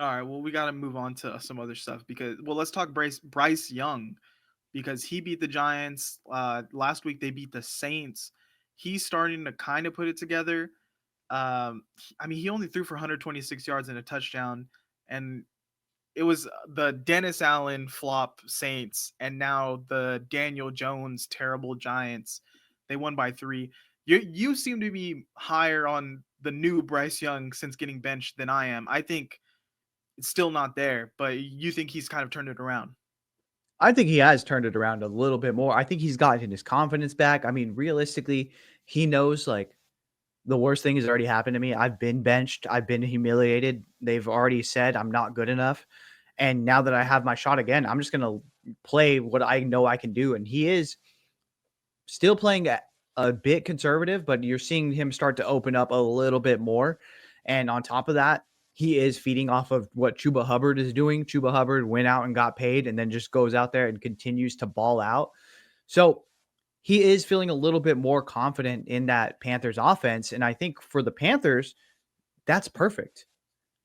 All right, well, we got to move on to some other stuff let's talk Bryce Young because he beat the Giants last week. They beat the Saints. He's starting to kind of put it together. I mean, he only threw for 126 yards and a touchdown, and it was the Dennis Allen flop Saints, and now the Daniel Jones terrible Giants. They won by 3. You seem to be higher on the new Bryce Young since getting benched than I am. I think it's still not there, but you think he's kind of turned it around. I think he has turned it around a little bit more. I think he's gotten his confidence back. I mean, realistically, he knows like the worst thing has already happened to me. I've been benched. I've been humiliated. They've already said I'm not good enough. And now that I have my shot again, I'm just going to play what I know I can do. And he is still playing a bit conservative, but you're seeing him start to open up a little bit more. And on top of that, he is feeding off of what Chuba Hubbard is doing. Chuba Hubbard went out and got paid and then just goes out there and continues to ball out. So he is feeling a little bit more confident in that Panthers offense. And I think for the Panthers, that's perfect.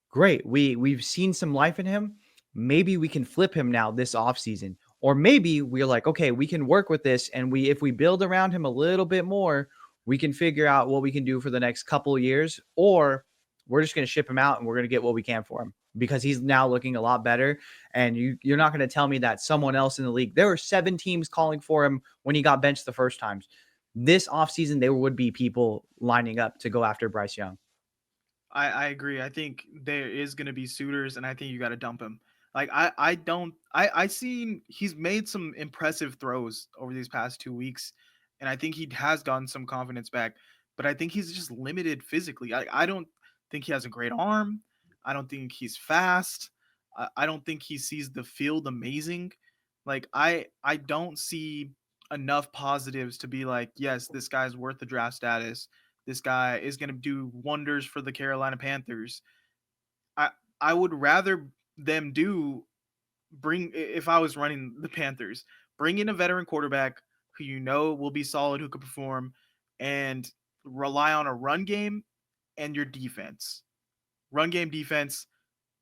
Great. We've seen some life in him. Maybe we can flip him now this offseason. Or maybe we're like, okay, we can work with this. And if we build around him a little bit more, we can figure out what we can do for the next couple of years. Or we're just going to ship him out and we're going to get what we can for him because he's now looking a lot better. And you're not going to tell me that someone else in the league, there were 7 teams calling for him when he got benched the first times. This offseason, there would be people lining up to go after Bryce Young. I agree. I think there is going to be suitors, and I think you got to dump him. Like I don't I seen he's made some impressive throws over these past 2 weeks, and I think he has gotten some confidence back. But I think he's just limited physically. I don't think he has a great arm. I don't think he's fast. I don't think he sees the field amazing. Like I don't see enough positives to be like, yes, this guy's worth the draft status. This guy is going to do wonders for the Carolina Panthers. I I would rather them do bring if I was running the Panthers, bring in a veteran quarterback who you know will be solid, who could perform, and rely on a run game and your defense. Run game defense,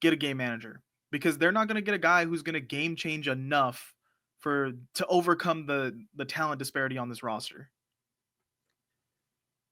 get a game manager because they're not going to get a guy who's going to game change enough for to overcome the talent disparity on this roster.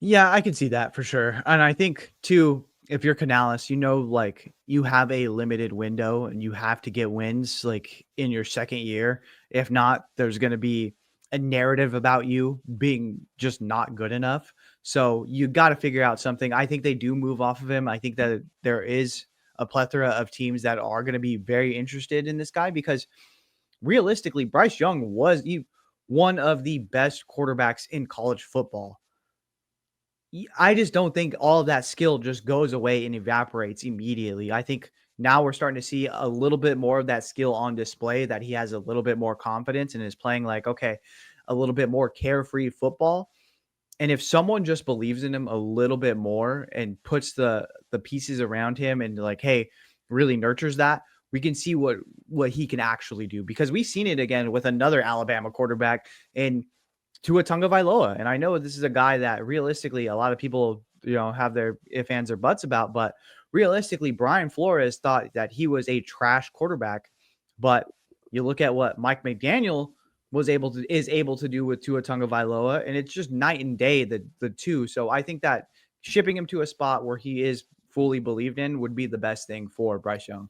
Yeah, I can see that for sure. And I think too, if you're Canales, like you have a limited window and you have to get wins like in your second year. If not, there's going to be a narrative about you being just not good enough. So you got to figure out something. I think they do move off of him. I think that there is a plethora of teams that are going to be very interested in this guy because realistically, Bryce Young was one of the best quarterbacks in college football. I just don't think all of that skill just goes away and evaporates immediately. I think now we're starting to see a little bit more of that skill on display, that he has a little bit more confidence and is playing like, okay, a little bit more carefree football. And if someone just believes in him a little bit more and puts the pieces around him and like, hey, really nurtures that, we can see what he can actually do. Because we've seen it again with another Alabama quarterback in Tua Tagovailoa. And I know this is a guy that realistically a lot of people, have their if, ands, or buts about, but realistically, Brian Flores thought that he was a trash quarterback. But you look at what Mike McDaniel is able to do with Tua Tagovailoa, and it's just night and day, the two. So I think that shipping him to a spot where he is fully believed in would be the best thing for Bryce Young.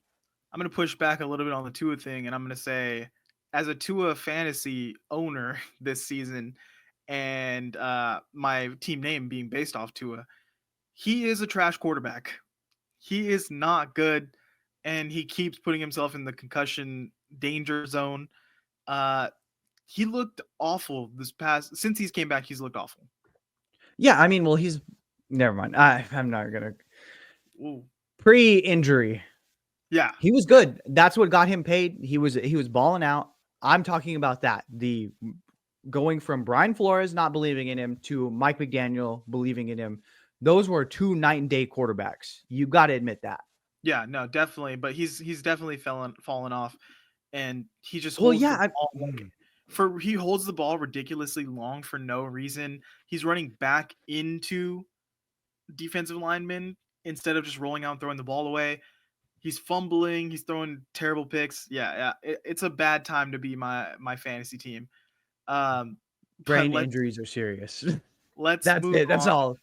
I'm going to push back a little bit on the Tua thing, and I'm going to say, as a Tua fantasy owner this season, and my team name being based off Tua, he is a trash quarterback. He is not good, and he keeps putting himself in the concussion danger zone. Uh, he looked awful since he's came back. He's looked awful. Yeah, I mean, well, he's never mind. I'm not gonna Ooh. pre-injury. Yeah, He was good. That's what got him paid. He was balling out. I'm talking about that. The going from Brian Flores not believing in him to Mike McDaniel believing in him. Those were 2 night and day quarterbacks. You got to admit that. yeah, no, definitely. But he's definitely fallen off, and he just Well, holds the yeah. ball he holds the ball ridiculously long for no reason. He's running back into defensive linemen instead of just rolling out and throwing the ball away. He's fumbling. He's throwing terrible picks. Yeah, yeah. It's a bad time to be my fantasy team. Um, but Brain injuries are serious. let's That's move it. That's on. all.